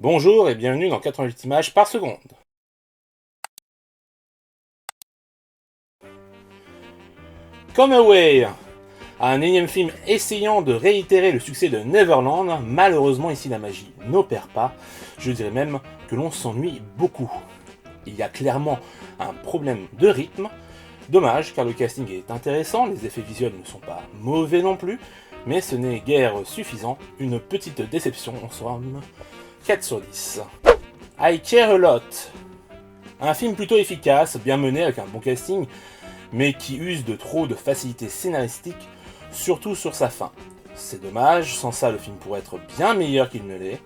Bonjour et bienvenue dans 88 images par seconde. Come Away, un énième film essayant de réitérer le succès de Neverland. Malheureusement ici la magie n'opère pas, je dirais même que l'on s'ennuie beaucoup. Il y a clairement un problème de rythme, dommage car le casting est intéressant, les effets visuels ne sont pas mauvais non plus, mais ce n'est guère suffisant, une petite déception en somme, 4 sur 10. I Care a Lot, un film plutôt efficace, bien mené avec un bon casting, mais qui use de trop de facilité scénaristique, surtout sur sa fin. C'est dommage, sans ça le film pourrait être bien meilleur qu'il ne l'est.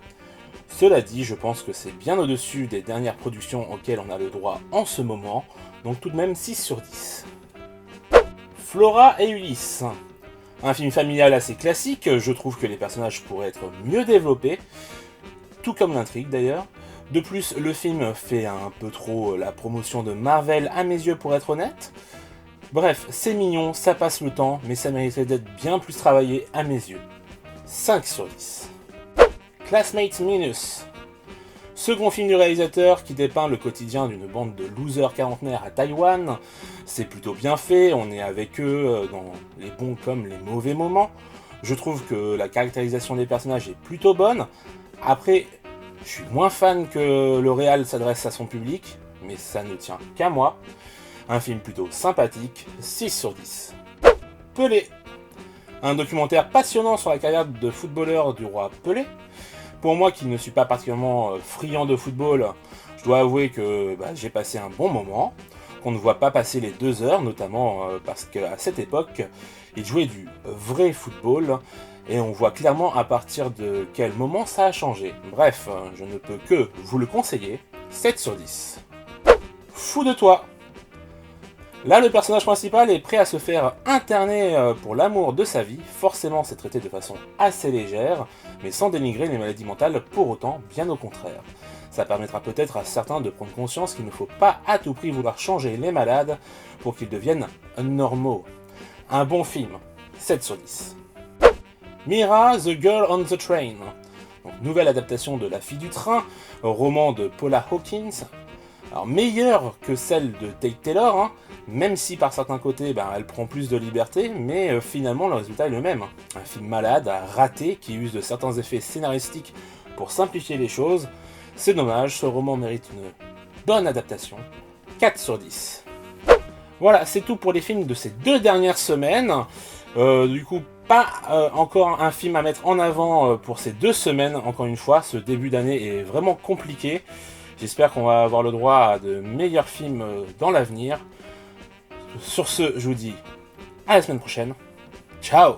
Cela dit, je pense que c'est bien au-dessus des dernières productions auxquelles on a le droit en ce moment, donc tout de même 6 sur 10. Flora et Ulysse, un film familial assez classique, je trouve que les personnages pourraient être mieux développés, tout comme l'intrigue d'ailleurs. De plus, le film fait un peu trop la promotion de Marvel à mes yeux pour être honnête. Bref, c'est mignon, ça passe le temps, mais ça mériterait d'être bien plus travaillé à mes yeux. 5 sur 10. Classmates Minus, second film du réalisateur qui dépeint le quotidien d'une bande de losers quarantenaires à Taïwan. C'est plutôt bien fait, on est avec eux dans les bons comme les mauvais moments. Je trouve que la caractérisation des personnages est plutôt bonne. Après, je suis moins fan que le réal s'adresse à son public, mais ça ne tient qu'à moi. Un film plutôt sympathique, 6 sur 10. Pelé, un documentaire passionnant sur la carrière de footballeur du roi Pelé. Pour moi qui ne suis pas particulièrement friand de football, je dois avouer que j'ai passé un bon moment, qu'on ne voit pas passer les 2 heures, notamment parce qu'à cette époque, il jouait du vrai football, et on voit clairement à partir de quel moment ça a changé. Bref, je ne peux que vous le conseiller, 7 sur 10. Fou de toi. Là, le personnage principal est prêt à se faire interner pour l'amour de sa vie. Forcément, c'est traité de façon assez légère, mais sans dénigrer les maladies mentales pour autant, bien au contraire. Ça permettra peut-être à certains de prendre conscience qu'il ne faut pas à tout prix vouloir changer les malades pour qu'ils deviennent normaux. Un bon film, 7 sur 10. Mira, The Girl on the Train. Donc, nouvelle adaptation de La fille du train, roman de Paula Hawkins. Alors meilleure que celle de Tate Taylor, même si par certains côtés elle prend plus de liberté, mais finalement le résultat est le même. Un film malade, raté, qui use de certains effets scénaristiques pour simplifier les choses. C'est dommage, ce roman mérite une bonne adaptation. 4 sur 10. Voilà, c'est tout pour les films de ces 2 dernières semaines. Du coup, pas encore un film à mettre en avant pour ces 2 semaines, encore une fois, ce début d'année est vraiment compliqué. J'espère qu'on va avoir le droit à de meilleurs films dans l'avenir. Sur ce, je vous dis à la semaine prochaine. Ciao!